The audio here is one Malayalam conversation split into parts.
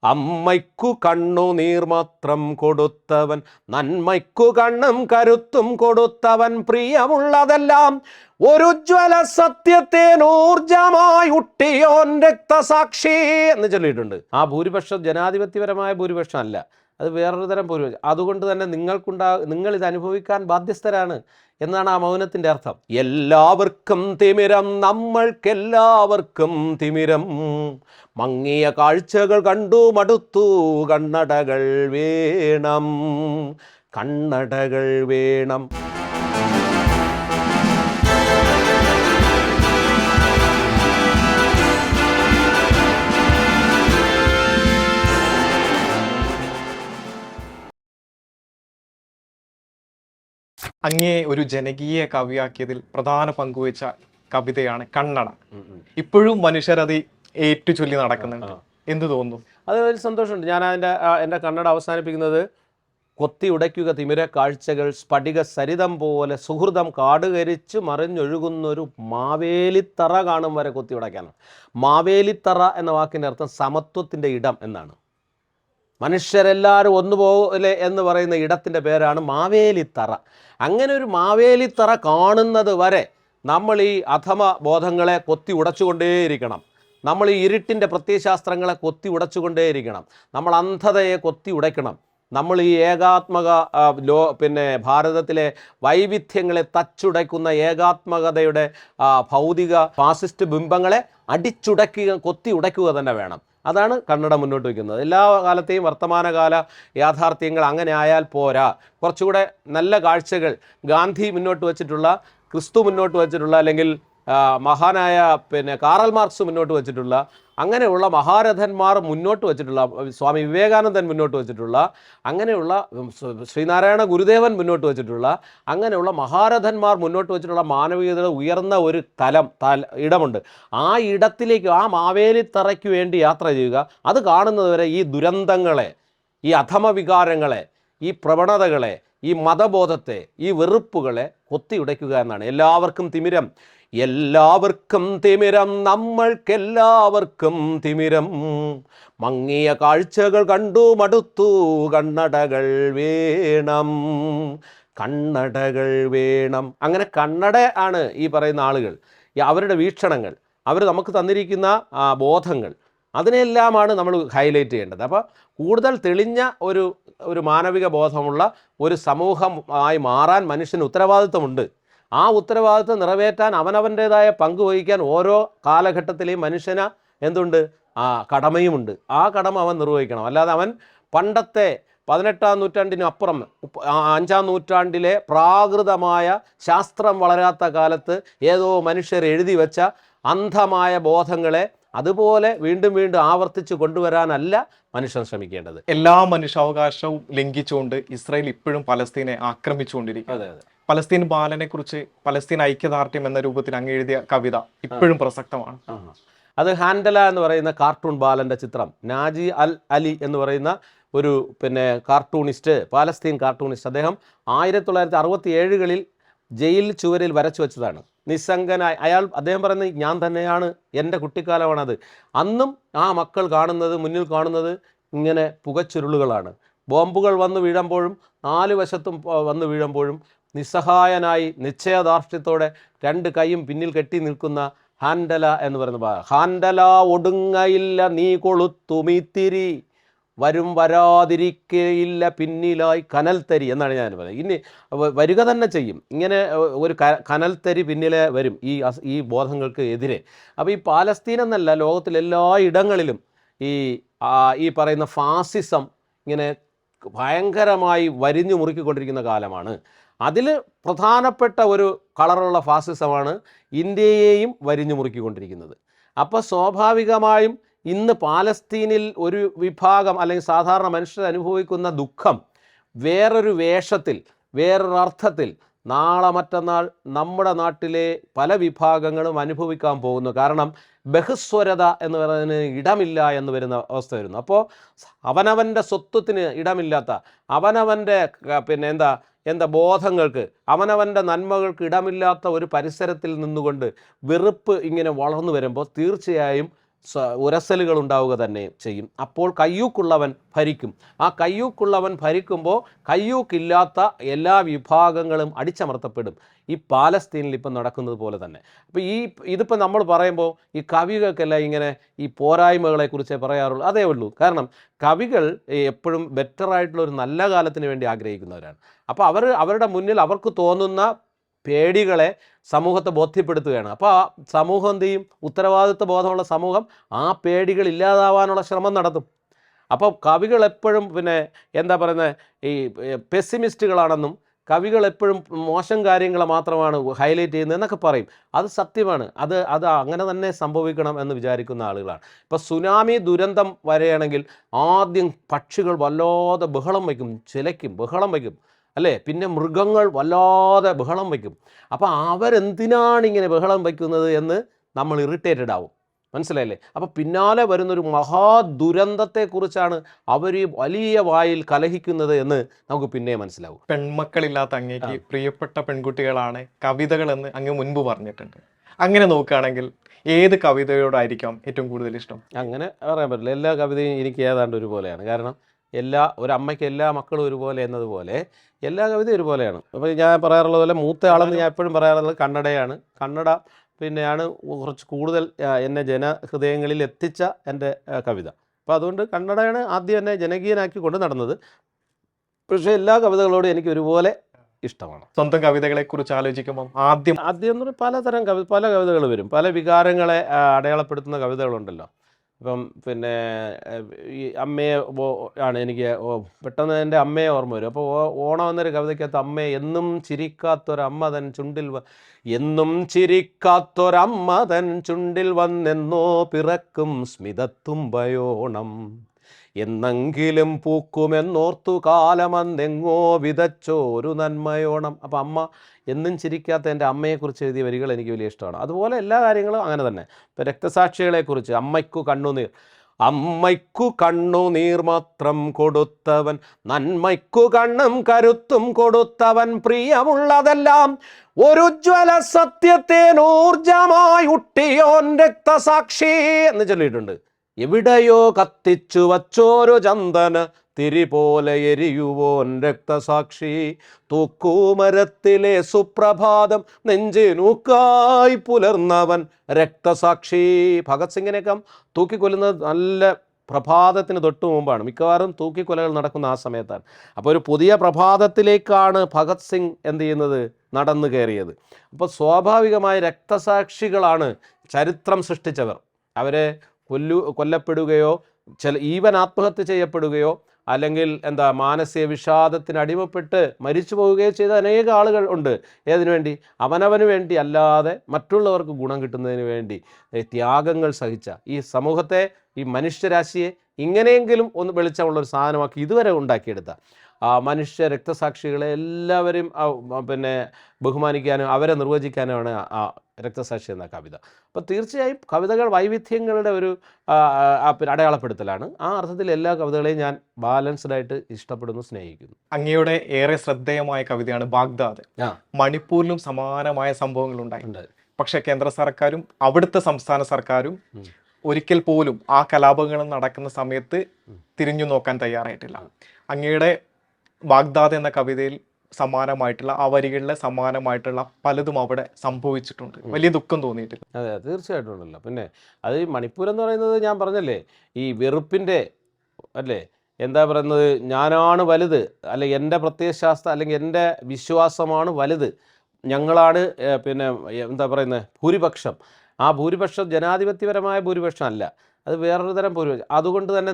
അമ്മയ്ക്കു കണ്ണു നീർ മാത്രം കൊടുത്തവൻ, നന്മയ്ക്കു കണ്ണും കരുത്തും കൊടുത്തവൻ, പ്രിയമുള്ളതെല്ലാം ഒരുജ്വല സത്യത്തെ ഊർജമായി ഉട്ടിയോൻ രക്തസാക്ഷി എന്ന് ചൊല്ലിയിട്ടുണ്ട്. ആ ഭൂരിപക്ഷം ജനാധിപത്യപരമായ ഭൂരിപക്ഷം അല്ല, അത് വേറൊരു തരം ഭൂരിപക്ഷം. അതുകൊണ്ട് തന്നെ നിങ്ങൾ ഇത് അനുഭവിക്കാൻ ബാധ്യസ്ഥരാണ് എന്നാണ് ആ മൗനത്തിൻ്റെ അർത്ഥം. എല്ലാവർക്കും തിമിരം, നമ്മൾക്കെല്ലാവർക്കും തിമിരം, മങ്ങിയ കാഴ്ചകൾ കണ്ടു മടുത്തു, കണ്ണടകൾ വേണം, കണ്ണടകൾ വേണം. അങ്ങേ ഒരു ജനകീയ കവിയാക്കിയതിൽ പ്രധാന പങ്കുവച്ച കവിതയാണ് കണ്ണട. ഇപ്പോഴും മനുഷ്യരത് ഏറ്റുചൊല്ലി നടക്കുന്നുണ്ട്. എന്ത് തോന്നുന്നു? അത് ഒരു സന്തോഷമുണ്ട്. ഞാൻ എൻ്റെ കണ്ണട അവസാനിപ്പിക്കുന്നത്, കൊത്തി ഉടയ്ക്കുക തിമിര കാഴ്ചകൾ, സ്ഫടിക സരിതം പോലെ സുഹൃതം കാടുകരിച്ച് മറിഞ്ഞൊഴുകുന്നൊരു മാവേലിത്തറ കാണും വരെ കൊത്തി ഉടയ്ക്കാനാണ്. മാവേലിത്തറ എന്ന വാക്കിൻ്റെ അർത്ഥം സമത്വത്തിൻ്റെ ഇടം എന്നാണ്. മനുഷ്യരെല്ലാവരും ഒന്നുപോലെ എന്ന് പറയുന്ന ഇടത്തിൻ്റെ പേരാണ് മാവേലിത്തറ. അങ്ങനെ ഒരു മാവേലിത്തറ കാണുന്നത് വരെ നമ്മൾ ഈ അധമ ബോധങ്ങളെ കൊത്തി ഉടച്ചുകൊണ്ടേയിരിക്കണം. നമ്മൾ ഈ ഇരുട്ടിൻ്റെ പ്രത്യയശാസ്ത്രങ്ങളെ കൊത്തി ഉടച്ചുകൊണ്ടേയിരിക്കണം. നമ്മൾ അന്ധതയെ കൊത്തി ഉടയ്ക്കണം. നമ്മൾ ഈ ഏകാത്മക ഭാരതത്തിലെ വൈവിധ്യങ്ങളെ തച്ചുടയ്ക്കുന്ന ഏകാത്മകതയുടെ ഭൗതിക ഫാസിസ്റ്റ് ബിംബങ്ങളെ അടിച്ചുടയ്ക്കുക, കൊത്തി ഉടയ്ക്കുക തന്നെ വേണം. അതാണ് കണ്ണട മുന്നോട്ട് വയ്ക്കുന്നത്. എല്ലാ കാലത്തെയും വർത്തമാനകാല യാഥാർത്ഥ്യങ്ങൾ അങ്ങനെ ആയാൽ പോരാ. കുറച്ചുകൂടെ നല്ല കാഴ്ചകൾ ഗാന്ധി മുന്നോട്ട് വച്ചിട്ടുള്ള, ക്രിസ്തു മുന്നോട്ട് വച്ചിട്ടുള്ള, അല്ലെങ്കിൽ മഹാനായ കാറൽ മാർക്സ് മുന്നോട്ട് വച്ചിട്ടുള്ള, അങ്ങനെയുള്ള മഹാരഥന്മാർ മുന്നോട്ട് വച്ചിട്ടുള്ള, സ്വാമി വിവേകാനന്ദൻ മുന്നോട്ട് വച്ചിട്ടുള്ള, അങ്ങനെയുള്ള ശ്രീനാരായണ ഗുരുദേവൻ മുന്നോട്ട് വച്ചിട്ടുള്ള, അങ്ങനെയുള്ള മഹാരഥന്മാർ മുന്നോട്ട് വച്ചിട്ടുള്ള മാനവികതയുടെ ഉയർന്ന ഒരു ഇടമുണ്ട്. ആ ഇടത്തിലേക്ക്, ആ മാവേലിത്തറയ്ക്ക് വേണ്ടി യാത്ര ചെയ്യുക. അത് കാണുന്നതുവരെ ഈ ദുരന്തങ്ങളെ, ഈ അധമവികാരങ്ങളെ, ഈ പ്രവണതകളെ, ഈ മതബോധത്തെ, ഈ വെറുപ്പുകളെ കൊത്തിയുടയ്ക്കുക എന്നാണ്. എല്ലാവർക്കും തിമിരം, എല്ലാവർക്കും തിമിരം, നമ്മൾക്കെല്ലാവർക്കും തിമിരം, മങ്ങിയ കാഴ്ചകൾ കണ്ടു മടുത്തു, കണ്ണടകൾ വേണം, കണ്ണടകൾ വേണം. അങ്ങനെ കണ്ണട ആണ് ഈ പറയുന്ന ആളുകൾ, അവരുടെ വീക്ഷണങ്ങൾ, അവർ നമുക്ക് തന്നിരിക്കുന്ന ബോധങ്ങൾ, അതിനെല്ലാമാണ് നമ്മൾ ഹൈലൈറ്റ് ചെയ്യേണ്ടത്. അപ്പോൾ കൂടുതൽ തെളിഞ്ഞ ഒരു മാനവിക ബോധമുള്ള ഒരു സമൂഹമായി മാറാൻ മനുഷ്യന് ഉത്തരവാദിത്വമുണ്ട്. ആ ഉത്തരവാദിത്വം നിറവേറ്റാൻ അവനവൻ്റേതായ പങ്ക് വഹിക്കാൻ ഓരോ കാലഘട്ടത്തിലെയും മനുഷ്യന് എന്തുണ്ട്? കടമയുമുണ്ട്. ആ കടമ അവൻ നിർവഹിക്കണം. അല്ലാതെ അവൻ പണ്ടത്തെ 18-ാം നൂറ്റാണ്ടിനപ്പുറം 5-ാം നൂറ്റാണ്ടിലെ പ്രാകൃതമായ ശാസ്ത്രം വളരാത്ത കാലത്ത് ഏതോ മനുഷ്യർ എഴുതി വെച്ച അന്ധമായ ബോധങ്ങളെ അതുപോലെ വീണ്ടും വീണ്ടും ആവർത്തിച്ച് കൊണ്ടുവരാനല്ല മനുഷ്യൻ ശ്രമിക്കേണ്ടത്. എല്ലാ മനുഷ്യാവകാശവും ലംഘിച്ചുകൊണ്ട് ഇസ്രായേൽ ഇപ്പോഴും പലസ്തീനെ ആക്രമിച്ചുകൊണ്ടിരിക്കും. അതെ അതെ. പലസ്തീൻ ബാലനെ കുറിച്ച്, പലസ്തീൻ ഐക്യദാർഢ്യം എന്ന രൂപത്തിൽ അങ്ങ് എഴുതിയ കവിത ഇപ്പോഴും പ്രസക്തമാണ്. അത് ഹാൻഡല എന്ന് പറയുന്ന കാർട്ടൂൺ ബാലൻ്റെ ചിത്രം. നാജി അൽ അലി എന്ന് പറയുന്ന ഒരു കാർട്ടൂണിസ്റ്റ്, പാലസ്തീൻ കാർട്ടൂണിസ്റ്റ്. അദ്ദേഹം 1967 ജയിൽ ചുവരിൽ വരച്ചു വെച്ചതാണ്. നിസ്സംഗനായി അദ്ദേഹം പറയുന്നത്, ഞാൻ തന്നെയാണ്, എൻ്റെ കുട്ടിക്കാലമാണത്. അന്നും ആ മക്കൾ കാണുന്നത്, മുന്നിൽ കാണുന്നത് ഇങ്ങനെ പുകച്ചുരുളുകളാണ്. ബോംബുകൾ വന്ന് വീഴുമ്പോഴും 4 വശത്തും വന്ന് വീഴുമ്പോഴും നിസ്സഹായനായി നിശ്ചയദാർഢ്യത്തോടെ 2 കൈയും പിന്നിൽ കെട്ടി നിൽക്കുന്ന ഹാൻഡല എന്ന് പറയുന്ന ഹാൻഡല ഒടുങ്ങയില്ല നീ കൊളുത്തുമിത്തിരി, വരും വരാതിരിക്കയില്ല പിന്നിലായി കനൽത്തരി എന്നാണ് ഞാൻ പറയുന്നത്. ഇനി വരിക തന്നെ ചെയ്യും. ഇങ്ങനെ ഒരു കനൽത്തരി പിന്നിലെ വരും ഈ ബോധങ്ങൾക്ക് എതിരെ. അപ്പോൾ ഈ പാലസ്തീൻ എന്നല്ല, ലോകത്തിലെല്ലാ ഇടങ്ങളിലും ഈ പറയുന്ന ഫാസിസം ഇങ്ങനെ ഭയങ്കരമായി വരിഞ്ഞു മുറുക്കിക്കൊണ്ടിരിക്കുന്ന കാലമാണ്. അതിൽ പ്രധാനപ്പെട്ട ഒരു കളറുള്ള ഫാസിസമാണ് ഇന്ത്യയെയും വരിഞ്ഞു മുറുക്കിക്കൊണ്ടിരിക്കുന്നത്. അപ്പോൾ സ്വാഭാവികമായും ഇന്ന് പാലസ്തീനിൽ ഒരു വിഭാഗം അല്ലെങ്കിൽ സാധാരണ മനുഷ്യർ അനുഭവിക്കുന്ന ദുഃഖം വേറൊരു വേഷത്തിൽ, വേറൊരർത്ഥത്തിൽ നാളെ മറ്റന്നാൾ നമ്മുടെ നാട്ടിലെ പല വിഭാഗങ്ങളും അനുഭവിക്കാൻ പോകുന്നു. കാരണം ബഹുസ്വരത എന്ന് പറയുന്നതിന് ഇടമില്ല എന്ന് വരുന്ന അവസ്ഥ വരുന്നു. അപ്പോൾ അവനവൻ്റെ സ്വത്വത്തിന് ഇടമില്ലാത്ത, അവനവൻ്റെ ബോധങ്ങൾക്ക്, അവനവൻ്റെ നന്മകൾക്ക് ഇടമില്ലാത്ത ഒരു പരിസരത്തിൽ നിന്നുകൊണ്ട് വെറുപ്പ് ഇങ്ങനെ വളർന്നു വരുമ്പോൾ തീർച്ചയായും ഉരസലുകൾ ഉണ്ടാവുക തന്നെ ചെയ്യും. അപ്പോൾ കയ്യൂക്കുള്ളവൻ ഭരിക്കും. ആ കയ്യൂക്കുള്ളവൻ ഭരിക്കുമ്പോൾ കയ്യൂക്കില്ലാത്ത എല്ലാ വിഭാഗങ്ങളും അടിച്ചമർത്തപ്പെടും. ഈ പാലസ്തീനിൽ ഇപ്പം നടക്കുന്നത് പോലെ തന്നെ. അപ്പോൾ ഇതിപ്പോൾ നമ്മൾ പറയുമ്പോൾ ഈ കവികൾക്കെല്ലാം ഇങ്ങനെ ഈ പോരായ്മകളെക്കുറിച്ചേ പറയാറുള്ളൂ. അതേ ഉള്ളൂ. കാരണം കവികൾ എപ്പോഴും ബെറ്ററായിട്ടുള്ള ഒരു നല്ല കാലത്തിന് വേണ്ടി ആഗ്രഹിക്കുന്നവരാണ്. അപ്പോൾ അവരുടെ മുന്നിൽ അവർക്ക് തോന്നുന്ന പേടികളെ സമൂഹത്തെ ബോധ്യപ്പെടുത്തുകയാണ്. അപ്പോൾ ആ സമൂഹം എന്ത് ചെയ്യും? ഉത്തരവാദിത്വ ബോധമുള്ള സമൂഹം ആ പേടികൾ ഇല്ലാതാവാനുള്ള ശ്രമം നടത്തും. അപ്പോൾ കവികൾ എപ്പോഴും എന്താ പറയുന്നത്, ഈ പെസിമിസ്റ്റുകളാണെന്നും കവികൾ എപ്പോഴും മോശം കാര്യങ്ങൾ മാത്രമാണ് ഹൈലൈറ്റ് ചെയ്യുന്നത് എന്നൊക്കെ പറയും. അത് സത്യമാണ്. അത് അങ്ങനെ തന്നെ സംഭവിക്കണം എന്ന് വിചാരിക്കുന്ന ആളുകളാണ്. ഇപ്പോൾ സുനാമി ദുരന്തം വരെയാണെങ്കിൽ ആദ്യം പക്ഷികൾ വല്ലാതെ ബഹളം വയ്ക്കും, ചിലയ്ക്കും ബഹളം വയ്ക്കും അല്ലേ? പിന്നെ മൃഗങ്ങൾ വല്ലാതെ ബഹളം വയ്ക്കും. അപ്പോൾ അവരെന്തിനാണ് ഇങ്ങനെ ബഹളം വയ്ക്കുന്നത് എന്ന് നമ്മൾ ഇറിറ്റേറ്റഡ് ആവും. മനസ്സിലായില്ലേ? അപ്പോൾ പിന്നാലെ വരുന്നൊരു മഹാദുരന്തത്തെക്കുറിച്ചാണ് അവർ വലിയ വായിൽ കലഹിക്കുന്നത് എന്ന് നമുക്ക് പിന്നെ മനസ്സിലാവും. പെൺമക്കളില്ലാത്ത അങ്ങേക്ക് പ്രിയപ്പെട്ട പെൺകുട്ടികളാണ് കവിതകളെന്ന് അങ്ങ് മുൻപ് പറഞ്ഞിട്ടുണ്ട്. അങ്ങനെ നോക്കുകയാണെങ്കിൽ ഏത് കവിതയോടായിരിക്കാം ഏറ്റവും കൂടുതൽ ഇഷ്ടം? അങ്ങനെ പറയാൻ പറ്റില്ല. എല്ലാ കവിതയും എനിക്ക് ഏതാണ്ട് ഒരുപോലെയാണ്. കാരണം ഒരമ്മയ്ക്ക് എല്ലാ മക്കളും ഒരുപോലെ എന്നതുപോലെ എല്ലാ കവിതയും ഒരുപോലെയാണ്. അപ്പോൾ ഞാൻ പറയാറുള്ളത് പോലെ മൂത്ത ആളെന്ന് ഞാൻ എപ്പോഴും പറയാറുള്ളത് കന്നഡയാണ്. കന്നഡ പിന്നെയാണ് കുറച്ച് കൂടുതൽ എന്നെ ജനഹൃദയങ്ങളിൽ എത്തിച്ച എൻ്റെ കവിത. അപ്പോൾ അതുകൊണ്ട് കന്നഡയാണ് ആദ്യം എന്നെ ജനകീയനാക്കി കൊണ്ട് നടന്നത്. പക്ഷേ എല്ലാ കവിതകളോടും എനിക്ക് ഒരുപോലെ ഇഷ്ടമാണ്. സ്വന്തം കവിതകളെ കുറിച്ച് ആലോചിക്കുമ്പോൾ ആദ്യം എന്ന് പറഞ്ഞാൽ പല കവിതകൾ വരും. പല വികാരങ്ങളെ അടയാളപ്പെടുത്തുന്ന കവിതകളുണ്ടല്ലോ. ഇപ്പം ഈ അമ്മയെ ആണ് എനിക്ക് പെട്ടെന്ന് എൻ്റെ അമ്മയെ ഓർമ്മ വരും. അപ്പോൾ ഓണം എന്നൊരു കവിതയ്ക്കകത്ത് അമ്മയെ എന്നും ചിരിക്കാത്തൊരമ്മ തൻ ചുണ്ടിൽ വന്നെന്നോ പിറക്കും സ്മിതത്തുമ്പയോണം എന്നെങ്കിലും പൂക്കുമെന്നോർത്തു കാലമന്നെങ്ങോ വിതച്ചോരു നന്മയോണം. അപ്പോൾ അമ്മ എന്നും ചിരിക്കാത്ത എൻ്റെ അമ്മയെക്കുറിച്ച് എഴുതിയ വരികൾ എനിക്ക് വലിയ ഇഷ്ടമാണ്. അതുപോലെ എല്ലാ കാര്യങ്ങളും അങ്ങനെ തന്നെ. ഇപ്പോൾ രക്തസാക്ഷികളെക്കുറിച്ച് അമ്മയ്ക്കു കണ്ണുനീർ മാത്രം കൊടുത്തവൻ, നന്മയ്ക്കു കണ്ണും കരുത്തും കൊടുത്തവൻ, പ്രിയമുള്ളതെല്ലാം ഒരു ജ്വല സത്യത്തെ ഊർജമായി ഉട്ടിയോൻ രക്തസാക്ഷി എന്ന് ചൊല്ലിയിട്ടുണ്ട്. എവിടെയോ കത്തിച്ചു വച്ചോരു ചന്ദന തിരി പോലെ എരിയുവോൻ രക്തസാക്ഷി, തൂക്കുമരത്തിലെ സുപ്രഭാതം നെഞ്ചിനൂക്കായി പുലർന്നവൻ രക്തസാക്ഷി. ഭഗത് സിംഗിനെയൊക്കെ തൂക്കിക്കൊല്ലുന്നത് നല്ല പ്രഭാതത്തിന് തൊട്ടു മുമ്പാണ്. മിക്കവാറും തൂക്കിക്കൊലകൾ നടക്കുന്ന ആ സമയത്താണ്. അപ്പോൾ ഒരു പുതിയ പ്രഭാതത്തിലേക്കാണ് ഭഗത് സിംഗ് എന്ത് ചെയ്യുന്നത്? നടന്നു കയറിയത്. അപ്പോൾ സ്വാഭാവികമായി രക്തസാക്ഷികളാണ് ചരിത്രം സൃഷ്ടിച്ചവർ. അവരെ കൊല്ലപ്പെടുകയോ ഈവൻ ആത്മഹത്യ ചെയ്യപ്പെടുകയോ അല്ലെങ്കിൽ മാനസിക വിഷാദത്തിന് അടിമപ്പെട്ട് മരിച്ചു പോവുകയോ ചെയ്ത അനേക ആളുകൾ ഉണ്ട്. ഏതിനു വേണ്ടി? അവനവന് വേണ്ടി അല്ലാതെ മറ്റുള്ളവർക്ക് ഗുണം കിട്ടുന്നതിന് വേണ്ടി ത്യാഗങ്ങൾ സഹിച്ച ഈ സമൂഹത്തെ, ഈ മനുഷ്യരാശിയെ ഇങ്ങനെയെങ്കിലും ഒന്ന് വെളിച്ചമുള്ളൊരു സാധനമാക്കി ഇതുവരെ ഉണ്ടാക്കിയെടുത്ത മനുഷ്യ രക്തസാക്ഷികളെ എല്ലാവരും ബഹുമാനിക്കാനും അവരെ നിർവചിക്കാനുമാണ് ആ രക്തസാക്ഷി എന്ന കവിത. അപ്പോൾ തീർച്ചയായും കവിതകൾ വൈവിധ്യങ്ങളുടെ ഒരു അടയാളപ്പെടുത്തലാണ്. ആ അർത്ഥത്തിൽ എല്ലാ കവിതകളെയും ഞാൻ ബാലൻസ്ഡ് ആയിട്ട് ഇഷ്ടപ്പെടുന്നു, സ്നേഹിക്കുന്നു. അങ്ങയുടെ ഏറെ ശ്രദ്ധേയമായ കവിതയാണ് ബാഗ്ദാദ്. മണിപ്പൂരിലും സമാനമായ സംഭവങ്ങൾ ഉണ്ടായിട്ടുണ്ട്. പക്ഷേ കേന്ദ്ര സർക്കാരും അവിടുത്തെ സംസ്ഥാന സർക്കാരും ഒരിക്കൽ പോലും ആ കലാപങ്ങൾ നടക്കുന്ന സമയത്ത് തിരിഞ്ഞു നോക്കാൻ തയ്യാറായിട്ടില്ല. അങ്ങയുടെ ബാഗ്ദാദ് എന്ന കവിതയിൽ സമാനമായിട്ടുള്ള ആ വരികളിലെ സമാനമായിട്ടുള്ള പലതും അവിടെ സംഭവിച്ചിട്ടുണ്ട്. വലിയ ദുഃഖം തോന്നിയിട്ടില്ല? അതെ, തീർച്ചയായിട്ടും ഉണ്ടല്ലോ. പിന്നെ അത് ഈ മണിപ്പൂർ എന്ന് പറയുന്നത് ഞാൻ പറഞ്ഞല്ലേ, ഈ വെറുപ്പിൻ്റെ അല്ലേ, എന്താ പറയുന്നത്, ഞാനാണ് വലുത്, അല്ലെങ്കിൽ എൻ്റെ പ്രത്യയശാസ്ത്രം അല്ലെങ്കിൽ എൻ്റെ വിശ്വാസമാണ് വലുത്, ഞങ്ങളാണ് എന്താ പറയുന്നത് ഭൂരിപക്ഷം. ആ ഭൂരിപക്ഷം ജനാധിപത്യപരമായ ഭൂരിപക്ഷം അല്ല, അത് വേറൊരു തരം ഭൂരിപക്ഷം. അതുകൊണ്ട് തന്നെ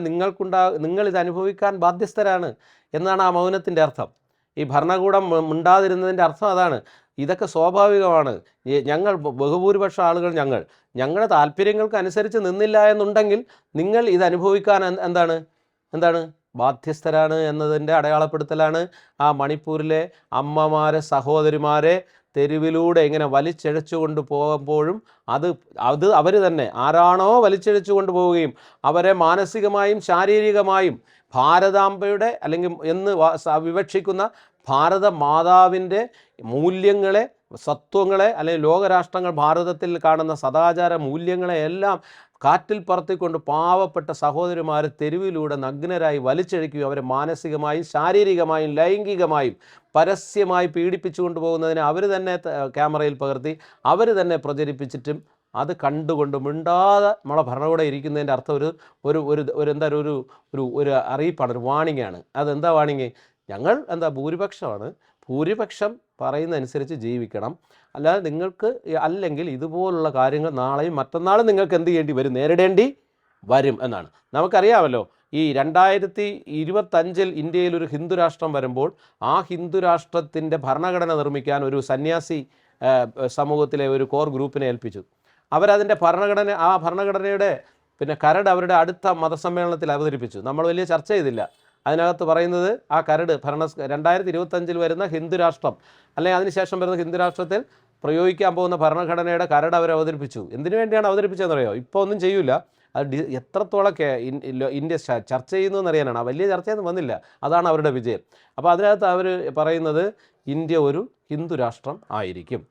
നിങ്ങളിത് അനുഭവിക്കാൻ ബാധ്യസ്ഥരാണ് എന്നാണ് ആ മൗനത്തിൻ്റെ അർത്ഥം. ഈ ഭരണകൂടം മിണ്ടാതിരുന്നതിൻ്റെ അർത്ഥം അതാണ്. ഇതൊക്കെ സ്വാഭാവികമാണ്. ഞങ്ങൾ ബഹുഭൂരിപക്ഷം ആളുകൾ ഞങ്ങളുടെ താല്പര്യങ്ങൾക്ക് അനുസരിച്ച് നിന്നില്ല എന്നുണ്ടെങ്കിൽ നിങ്ങൾ ഇത് അനുഭവിക്കാൻ എന്താണ് ബാധ്യസ്ഥരാണ് എന്നതിൻ്റെ അടയാളപ്പെടുത്തലാണ് ആ മണിപ്പൂരിലെ അമ്മമാരെ, സഹോദരിമാരെ തെരുവിലൂടെ ഇങ്ങനെ വലിച്ചിഴച്ചു കൊണ്ട് പോകുമ്പോഴും അത് അവർ തന്നെ ആരാണോ വലിച്ചിഴച്ചു കൊണ്ട് പോവുകയും അവരെ മാനസികമായും ശാരീരികമായും ഭാരതാംബയുടെ അല്ലെങ്കിൽ എന്ന് വിവക്ഷിക്കുന്ന ഭാരത മാതാവിൻ്റെ മൂല്യങ്ങളെ, സത്വങ്ങളെ അല്ലെങ്കിൽ ലോകരാഷ്ട്രങ്ങൾ ഭാരതത്തിൽ കാണുന്ന സദാചാര മൂല്യങ്ങളെ എല്ലാം കാറ്റിൽ പറത്തിക്കൊണ്ട് പാവപ്പെട്ട സഹോദരിമാർ തെരുവിലൂടെ നഗ്നരായി വലിച്ചഴിക്കുകയും അവരെ മാനസികമായും ശാരീരികമായും ലൈംഗികമായും പരസ്യമായി പീഡിപ്പിച്ചു കൊണ്ടുപോകുന്നതിനെ അവർ തന്നെ ക്യാമറയിൽ പകർത്തി അവർ തന്നെ പ്രചരിപ്പിച്ചിട്ടും അത് കണ്ടുകൊണ്ട് മിണ്ടാതെ നമ്മളെ ഭരണകൂടം ഇരിക്കുന്നതിൻ്റെ അർത്ഥം എന്താ ഒരു അറിയിപ്പാണ്, ഒരു വാണിംഗ് ആണ്. അതെന്താ വാണിംഗ്? ഞങ്ങൾ ഭൂരിപക്ഷമാണ്, ഭൂരിപക്ഷം പറയുന്നതനുസരിച്ച് ജീവിക്കണം, അല്ലാതെ നിങ്ങൾക്ക് അല്ലെങ്കിൽ ഇതുപോലുള്ള കാര്യങ്ങൾ നാളെയും മറ്റന്നാളും നിങ്ങൾക്ക് എന്ത് ചെയ്യേണ്ടി വരും, നേരിടേണ്ടി വരും എന്നാണ്. നമുക്കറിയാമല്ലോ, ഈ 2025 ഇന്ത്യയിൽ ഒരു ഹിന്ദു രാഷ്ട്രം വരുമ്പോൾ ആ ഹിന്ദു രാഷ്ട്രത്തിൻ്റെ ഭരണഘടന നിർമ്മിക്കാൻ ഒരു സന്യാസി സമൂഹത്തിലെ ഒരു കോർ ഗ്രൂപ്പിനെ ഏൽപ്പിച്ചു. അവരതിൻ്റെ ഭരണഘടനയുടെ കരട് അവരുടെ അടുത്ത മതസമ്മേളനത്തിൽ അവതരിപ്പിച്ചു. നമ്മൾ വലിയ ചർച്ച ചെയ്തില്ല. അതിനകത്ത് പറയുന്നത് ആ കരട് 2025 വരുന്ന ഹിന്ദു രാഷ്ട്രം അല്ലെങ്കിൽ അതിനുശേഷം വരുന്ന ഹിന്ദു രാഷ്ട്രത്തിൽ പ്രയോഗിക്കാൻ പോകുന്ന ഭരണഘടനയുടെ കരട് അവർ അവതരിപ്പിച്ചു. എന്തിനു വേണ്ടിയാണ് അവതരിപ്പിച്ചതെന്നറിയോ? ഇപ്പോൾ ഒന്നും ചെയ്യൂല, അത് എത്രത്തോളമൊക്കെ ഇന്ത്യ ചർച്ച ചെയ്യുന്നു എന്നറിയാനാണ്. വലിയ ചർച്ചയൊന്നും വന്നില്ല, അതാണ് അവരുടെ വിജയം. അപ്പോൾ അതിനകത്ത് അവർ പറയുന്നത് ഇന്ത്യ ഒരു ഹിന്ദു രാഷ്ട്രം ആയിരിക്കും,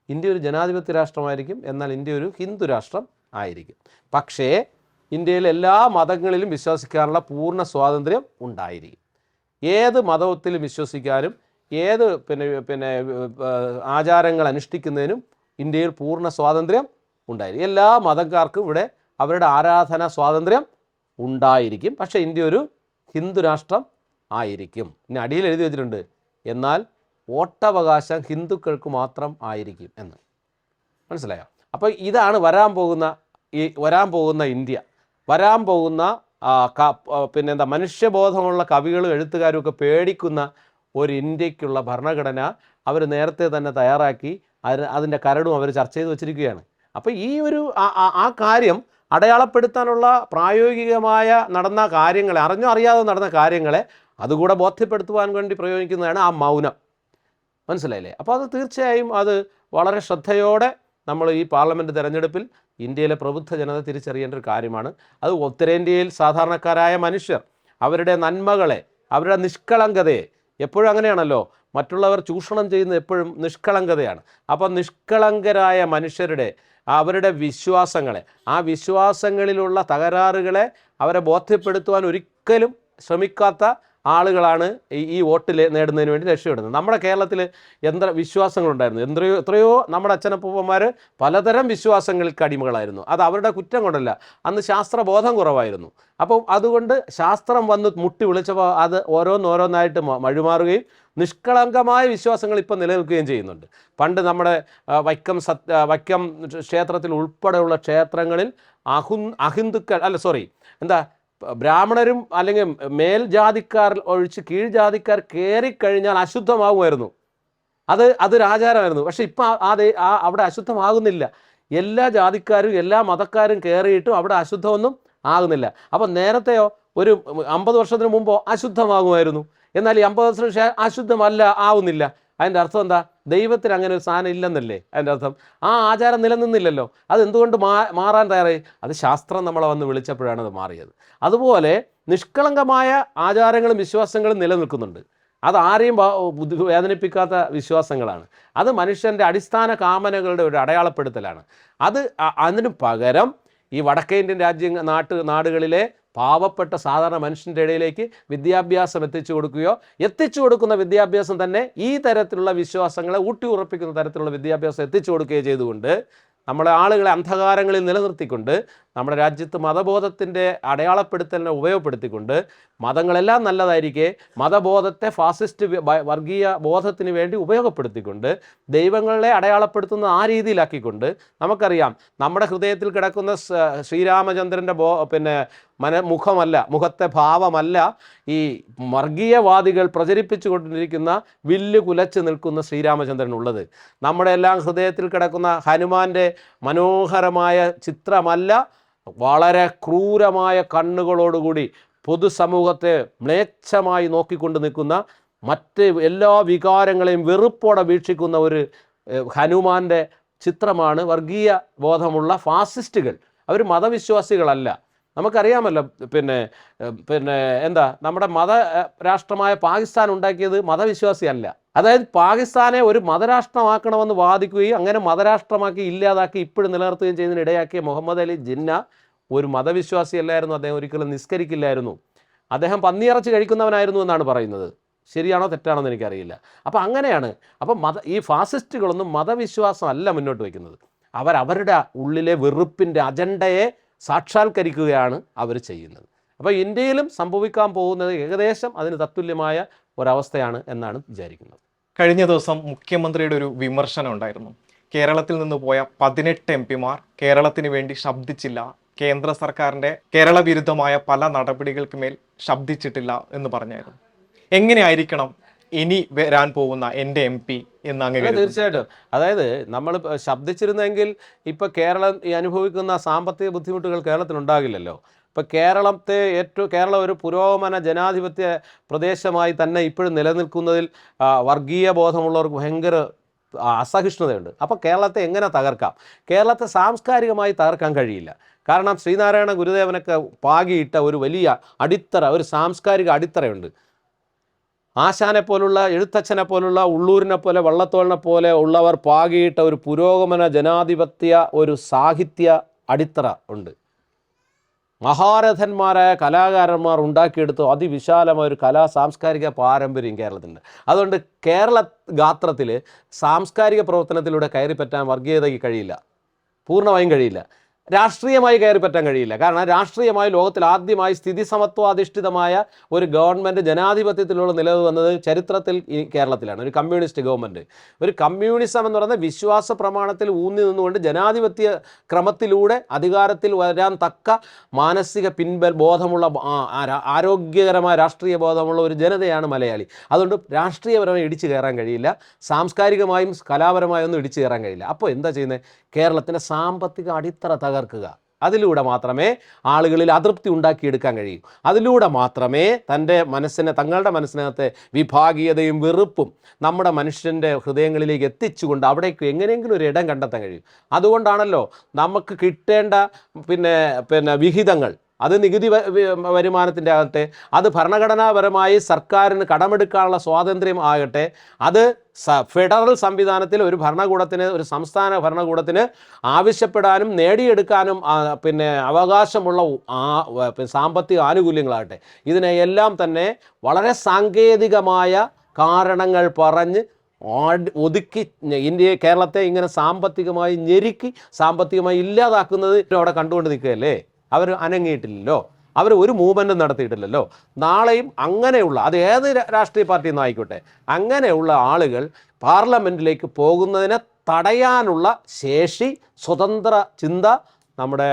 ഇന്ത്യ ഒരു ജനാധിപത്യ രാഷ്ട്രമായിരിക്കും, എന്നാൽ ഇന്ത്യ ഒരു ഹിന്ദു രാഷ്ട്രം ആയിരിക്കും. പക്ഷേ ഇന്ത്യയിൽ എല്ലാ മതങ്ങളിലും വിശ്വസിക്കാനുള്ള പൂർണ്ണ സ്വാതന്ത്ര്യം ഉണ്ടായിരിക്കും. ഏത് മതത്തിലും വിശ്വസിക്കാനും ഏത് ആചാരങ്ങൾ അനുഷ്ഠിക്കുന്നതിനും ഇന്ത്യയിൽ പൂർണ്ണ സ്വാതന്ത്ര്യം ഉണ്ടായിരിക്കും. എല്ലാ മതക്കാർക്കും ഇവിടെ അവരുടെ ആരാധനാ സ്വാതന്ത്ര്യം ഉണ്ടായിരിക്കും. പക്ഷേ ഇന്ത്യ ഒരു ഹിന്ദു രാഷ്ട്രം ആയിരിക്കും. ഇനി അടിയിൽ എഴുതി വെച്ചിട്ടുണ്ട്, എന്നാൽ വോട്ടവകാശം ഹിന്ദുക്കൾക്ക് മാത്രം ആയിരിക്കും എന്ന്. മനസ്സിലായോ? അപ്പോൾ ഇതാണ് വരാൻ പോകുന്ന ഇന്ത്യ, വരാൻ പോകുന്ന മനുഷ്യബോധമുള്ള കവികളും എഴുത്തുകാരും ഒക്കെ പേടിക്കുന്ന ഒരു ഇന്ത്യക്കുള്ള ഭരണഘടന അവർ നേരത്തെ തന്നെ തയ്യാറാക്കി അതിൻ്റെ കരടും അവർ ചർച്ച ചെയ്ത് വച്ചിരിക്കുകയാണ്. അപ്പോൾ ഈ ഒരു ആ കാര്യം അടയാളപ്പെടുത്താനുള്ള പ്രായോഗികമായ നടന്ന കാര്യങ്ങളെ, അറിഞ്ഞോ അറിയാതെ നടന്ന കാര്യങ്ങളെ അതുകൂടെ ബോധ്യപ്പെടുത്തുവാൻ വേണ്ടി പ്രയോഗിക്കുന്നതാണ് ആ മൗനം. മനസ്സിലായില്ലേ? അപ്പോൾ അത് തീർച്ചയായും അത് വളരെ ശ്രദ്ധയോടെ നമ്മൾ ഈ പാർലമെൻറ്റ് തെരഞ്ഞെടുപ്പിൽ ഇന്ത്യയിലെ പ്രബുദ്ധ ജനത തിരിച്ചറിയേണ്ട ഒരു കാര്യമാണ്. അത് ഉത്തരേന്ത്യയിൽ സാധാരണക്കാരായ മനുഷ്യർ അവരുടെ നന്മകളെ, അവരുടെ നിഷ്കളങ്കതയെ, എപ്പോഴും അങ്ങനെയാണല്ലോ, മറ്റുള്ളവർ ചൂഷണം ചെയ്യുന്നത് എപ്പോഴും നിഷ്കളങ്കതയാണ്. അപ്പോൾ നിഷ്കളങ്കരായ മനുഷ്യരുടെ അവരുടെ വിശ്വാസങ്ങളെ, ആ വിശ്വാസങ്ങളിലുള്ള തകരാറുകളെ അവരെ ബോധ്യപ്പെടുത്തുവാൻ ഒരിക്കലും ശ്രമിക്കാത്ത ആളുകളാണ് ഈ വോട്ട് നേടുന്നതിന് വേണ്ടി രക്ഷപ്പെടുന്നത്. നമ്മുടെ കേരളത്തിൽ വിശ്വാസങ്ങളുണ്ടായിരുന്നു, എത്രയോ നമ്മുടെ അച്ഛനപ്പൂപ്പന്മാർ പലതരം വിശ്വാസങ്ങൾക്ക് അടിമകളായിരുന്നു. അത് അവരുടെ കുറ്റം കൊണ്ടല്ല, അന്ന് ശാസ്ത്രബോധം കുറവായിരുന്നു. അപ്പം അതുകൊണ്ട് ശാസ്ത്രം വന്ന് മുട്ടി വിളിച്ചപ്പോൾ അത് ഓരോന്നോരോന്നായിട്ട് വഴിമാറുകയും നിഷ്കളങ്കമായ വിശ്വാസങ്ങൾ ഇപ്പം നിലനിൽക്കുകയും ചെയ്യുന്നുണ്ട്. പണ്ട് നമ്മുടെ വൈക്കം ക്ഷേത്രത്തിൽ ഉൾപ്പെടെയുള്ള ക്ഷേത്രങ്ങളിൽ ബ്രാഹ്മണരും അല്ലെങ്കിൽ മേൽജാതിക്കാർ ഒഴിച്ച് കീഴ്ജാതിക്കാർ കയറിക്കഴിഞ്ഞാൽ അശുദ്ധമാകുമായിരുന്നു. അതൊരു ആചാരമായിരുന്നു. പക്ഷെ ഇപ്പം അവിടെ അശുദ്ധമാകുന്നില്ല. എല്ലാ ജാതിക്കാരും എല്ലാ മതക്കാരും കയറിയിട്ടും അവിടെ അശുദ്ധമൊന്നും ആകുന്നില്ല. അപ്പം നേരത്തെയോ ഒരു 50 വർഷത്തിന് മുമ്പോ അശുദ്ധമാകുമായിരുന്നു. എന്നാൽ ഈ 50 വർഷത്തിന് ശേഷം അശുദ്ധമല്ല ആവുന്നില്ല. അതിൻ്റെ അർത്ഥം എന്താ? ദൈവത്തിന് അങ്ങനെ ഒരു സാധനം ഇല്ലെന്നല്ലേ അതിൻ്റെ അർത്ഥം. ആ ആചാരം നിലനിന്നില്ലല്ലോ. അതെന്തുകൊണ്ട് മാറാൻ തയ്യാറായി? അത് ശാസ്ത്രം നമ്മളെ വന്ന് വിളിച്ചപ്പോഴാണ് അത് മാറിയത്. അതുപോലെ നിഷ്കളങ്കമായ ആചാരങ്ങളും വിശ്വാസങ്ങളും നിലനിൽക്കുന്നുണ്ട്. അത് ആരെയും വേദനിപ്പിക്കാത്ത വിശ്വാസങ്ങളാണ്. അത് മനുഷ്യൻ്റെ അടിസ്ഥാന കാമനകളുടെ ഒരു അടയാളപ്പെടുത്തലാണ്. അതിന് പകരം ഈ വടക്കേ ഇന്ത്യൻ നാടുകളിലെ പാവപ്പെട്ട സാധാരണ മനുഷ്യൻ്റെ ഇടയിലേക്ക് വിദ്യാഭ്യാസം എത്തിച്ചു കൊടുക്കുന്ന വിദ്യാഭ്യാസം തന്നെ ഈ തരത്തിലുള്ള വിശ്വാസങ്ങളെ ഊട്ടിയുറപ്പിക്കുന്ന തരത്തിലുള്ള വിദ്യാഭ്യാസം എത്തിച്ചു കൊടുക്കുകയും ചെയ്തുകൊണ്ട് നമ്മളെ ആളുകളെ അന്ധകാരങ്ങളിൽ നിലനിർത്തിക്കൊണ്ട് നമ്മുടെ രാജ്യത്ത് മതബോധത്തിൻ്റെ അടയാളപ്പെടുത്തലിനെ ഉപയോഗപ്പെടുത്തിക്കൊണ്ട് മതങ്ങളെല്ലാം നല്ലതായിരിക്കെ മതബോധത്തെ ഫാസിസ്റ്റ് വർഗീയ ബോധത്തിന് വേണ്ടി ഉപയോഗപ്പെടുത്തിക്കൊണ്ട് ദൈവങ്ങളെ അടയാളപ്പെടുത്തുന്ന ആ രീതിയിലാക്കിക്കൊണ്ട് നമുക്കറിയാം നമ്മുടെ ഹൃദയത്തിൽ കിടക്കുന്ന ശ്രീരാമചന്ദ്രൻ്റെ മുഖത്തെ ഭാവമല്ല ഈ വർഗീയവാദികൾ പ്രചരിപ്പിച്ചു കൊണ്ടിരിക്കുന്ന വില്ല് കുലച്ച് നിൽക്കുന്ന ശ്രീരാമചന്ദ്രനുള്ളത്. നമ്മുടെ എല്ലാം ഹൃദയത്തിൽ കിടക്കുന്ന ഹനുമാൻ്റെ മനോഹരമായ ചിത്രമല്ല, വളരെ ക്രൂരമായ കണ്ണുകളോടുകൂടി പൊതുസമൂഹത്തെ മ്ലേച്ഛമായി നോക്കിക്കൊണ്ട് നിൽക്കുന്ന, മറ്റ് എല്ലാ വികാരങ്ങളെയും വെറുപ്പോടെ വീക്ഷിക്കുന്ന ഒരു ഹനുമാൻ്റെ ചിത്രമാണ് വർഗീയ ബോധമുള്ള ഫാസിസ്റ്റുകൾ. അവർ മതവിശ്വാസികളല്ല. നമുക്കറിയാമല്ലോ നമ്മുടെ മതരാഷ്ട്രമായ പാകിസ്ഥാൻ ഉണ്ടാക്കിയത് മതവിശ്വാസിയല്ല. അതായത് പാകിസ്ഥാനെ ഒരു മതരാഷ്ട്രമാക്കണമെന്ന് വാദിക്കുകയും അങ്ങനെ മതരാഷ്ട്രമാക്കി ഇല്ലാതാക്കി ഇപ്പോഴും നിലനിർത്തുകയും ചെയ്യുന്നതിനിടയാക്കിയ മുഹമ്മദ് അലി ജിന്ന ഒരു മതവിശ്വാസിയല്ലായിരുന്നു, അദ്ദേഹം ഒരിക്കലും നിസ്കരിക്കില്ലായിരുന്നു, അദ്ദേഹം പന്നിയിറച്ചി കഴിക്കുന്നവനായിരുന്നു എന്നാണ് പറയുന്നത്. ശരിയാണോ തെറ്റാണോ എന്ന് എനിക്കറിയില്ല. അപ്പോൾ അങ്ങനെയാണ്. അപ്പം ഈ ഫാസിസ്റ്റുകളൊന്നും മതവിശ്വാസം അല്ല മുന്നോട്ട് വയ്ക്കുന്നത്. അവരുടെ ഉള്ളിലെ വെറുപ്പിൻ്റെ അജണ്ടയെ സാക്ഷാത്കരിക്കുകയാണ് അവർ ചെയ്യുന്നത്. അപ്പോൾ ഇന്ത്യയിലും സംഭവിക്കാൻ പോകുന്നത് ഏകദേശം അതിന് തത്തുല്യമായ ഒരവസ്ഥയാണ് എന്നാണ് വിചാരിക്കുന്നത്. കഴിഞ്ഞ ദിവസം മുഖ്യമന്ത്രിയുടെ ഒരു വിമർശനം ഉണ്ടായിരുന്നു. കേരളത്തിൽ നിന്ന് പോയ 18 MP-മാർ കേരളത്തിന് വേണ്ടി ശബ്ദിച്ചില്ല, കേന്ദ്ര സർക്കാരിൻ്റെ കേരള വിരുദ്ധമായ പല നടപടികൾക്ക് മേൽ ശബ്ദിച്ചിട്ടില്ല എന്ന് പറഞ്ഞായിരുന്നു. എങ്ങനെയായിരിക്കണം ഇനി വരാൻ പോകുന്ന എൻ്റെ MP എന്ന് അങ്ങനെ? തീർച്ചയായിട്ടും. അതായത് നമ്മൾ ശബ്ദിച്ചിരുന്നെങ്കിൽ ഇപ്പോൾ കേരളം ഈ അനുഭവിക്കുന്ന സാമ്പത്തിക ബുദ്ധിമുട്ടുകൾ കേരളത്തിലുണ്ടാകില്ലല്ലോ. ഇപ്പോൾ കേരളം ഒരു പുരോഗമന ജനാധിപത്യ പ്രദേശമായി തന്നെ ഇപ്പോഴും നിലനിൽക്കുന്നതിൽ വർഗീയ ബോധമുള്ളവർക്ക് ഭയങ്കര അസഹിഷ്ണുതയുണ്ട്. അപ്പോൾ കേരളത്തെ എങ്ങനെ തകർക്കാം? കേരളത്തെ സാംസ്കാരികമായി തകർക്കാൻ കഴിയില്ല. കാരണം ശ്രീനാരായണ ഗുരുദേവനൊക്കെ പാകിയിട്ട ഒരു വലിയ അടിത്തറ, ഒരു സാംസ്കാരിക അടിത്തറയുണ്ട്. ആശാനെ പോലുള്ള, എഴുത്തച്ഛനെ പോലുള്ള, ഉള്ളൂരിനെ പോലെ, വള്ളത്തോളിനെ പോലെ ഉള്ളവർ പാകിയിട്ട ഒരു പുരോഗമന ജനാധിപത്യ ഒരു സാഹിത്യ അടിത്തറ ഉണ്ട്. മഹാരഥന്മാരായ കലാകാരന്മാർ ഉണ്ടാക്കിയെടുത്ത അതിവിശാലമായ ഒരു സാംസ്കാരിക പാരമ്പര്യം കേരളത്തിൻ്റെ. അതുകൊണ്ട് കേരള ഗാത്രത്തിൽ സാംസ്കാരിക പ്രവർത്തനത്തിലൂടെ കയറിപ്പറ്റാൻ വർഗീയതയ്ക്ക് കഴിയില്ല, പൂർണ്ണമായും കഴിയില്ല. രാഷ്ട്രീയമായി കയറിപ്പറ്റാൻ കഴിയില്ല. കാരണം രാഷ്ട്രീയമായി ലോകത്തിൽ ആദ്യമായി സ്ഥിതി സമത്വാധിഷ്ഠിതമായ ഒരു ഗവൺമെൻറ് ജനാധിപത്യത്തിലൂടെ നിലവ് വന്നത് ചരിത്രത്തിൽ ഈ കേരളത്തിലാണ്. ഒരു കമ്മ്യൂണിസ്റ്റ് ഗവൺമെൻറ്. ഒരു കമ്മ്യൂണിസം എന്ന് പറയുന്ന വിശ്വാസ പ്രമാണത്തിൽ ഊന്നി നിന്നുകൊണ്ട് ജനാധിപത്യ ക്രമത്തിലൂടെ അധികാരത്തിൽ വരാൻ തക്ക മാനസിക ബോധമുള്ള ആരോഗ്യകരമായ രാഷ്ട്രീയ ബോധമുള്ള ഒരു ജനതയാണ് മലയാളി. അതുകൊണ്ട് രാഷ്ട്രീയപരമായി ഇടിച്ചു കയറാൻ കഴിയില്ല, സാംസ്കാരികമായും കലാപരമായും ഒന്നും ഇടിച്ചു കയറാൻ കഴിയില്ല. അപ്പോൾ എന്താ ചെയ്യുന്നത്? കേരളത്തിൻ്റെ സാമ്പത്തിക അടിത്തറ തകർക്കുക. അതിലൂടെ മാത്രമേ ആളുകളിൽ അതൃപ്തി ഉണ്ടാക്കിയെടുക്കാൻ കഴിയൂ. അതിലൂടെ മാത്രമേ തങ്ങളുടെ മനസ്സിനകത്തെ വിഭാഗീയതയും വെറുപ്പും നമ്മുടെ മനുഷ്യൻ്റെ ഹൃദയങ്ങളിലേക്ക് എത്തിച്ചുകൊണ്ട് അവിടേക്ക് എങ്ങനെയെങ്കിലും ഒരു ഇടം കണ്ടെത്താൻ കഴിയും. അതുകൊണ്ടാണല്ലോ നമുക്ക് കിട്ടേണ്ട വിഹിതങ്ങൾ, അത് നികുതി വരുമാനത്തിൻ്റെ ആകട്ടെ, അത് ഭരണഘടനാപരമായി സർക്കാരിന് കടമെടുക്കാനുള്ള സ്വാതന്ത്ര്യം ആകട്ടെ, അത് ഫെഡറൽ സംവിധാനത്തിൽ ഒരു സംസ്ഥാന ഭരണകൂടത്തിന് ആവശ്യപ്പെടാനും നേടിയെടുക്കാനും അവകാശമുള്ള സാമ്പത്തിക ആനുകൂല്യങ്ങളാകട്ടെ, ഇതിനെയെല്ലാം തന്നെ വളരെ സാങ്കേതികമായ കാരണങ്ങൾ പറഞ്ഞ് ഒതുക്കി കേരളത്തെ ഇങ്ങനെ സാമ്പത്തികമായി ഞെരുക്കി സാമ്പത്തികമായി ഇല്ലാതാക്കുന്നത് അവിടെ കണ്ടുകൊണ്ട് നിൽക്കുകയല്ലേ. അവർ അനങ്ങിയിട്ടില്ലല്ലോ, അവർ ഒരു മൂവ്മെൻറ്റും നടത്തിയിട്ടില്ലല്ലോ. നാളെയും അങ്ങനെയുള്ള, അത് ഏത് രാഷ്ട്രീയ പാർട്ടിയിൽ നിന്നും ആയിക്കോട്ടെ, അങ്ങനെയുള്ള ആളുകൾ പാർലമെൻറ്റിലേക്ക് പോകുന്നതിനെ തടയാനുള്ള ശേഷി, സ്വതന്ത്ര ചിന്ത നമ്മുടെ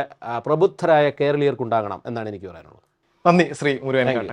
പ്രബുദ്ധരായ കേരളീയർക്കുണ്ടാകണം എന്നാണ് എനിക്ക് പറയാനുള്ളത്. നന്ദി ശ്രീ മുരുകൻ.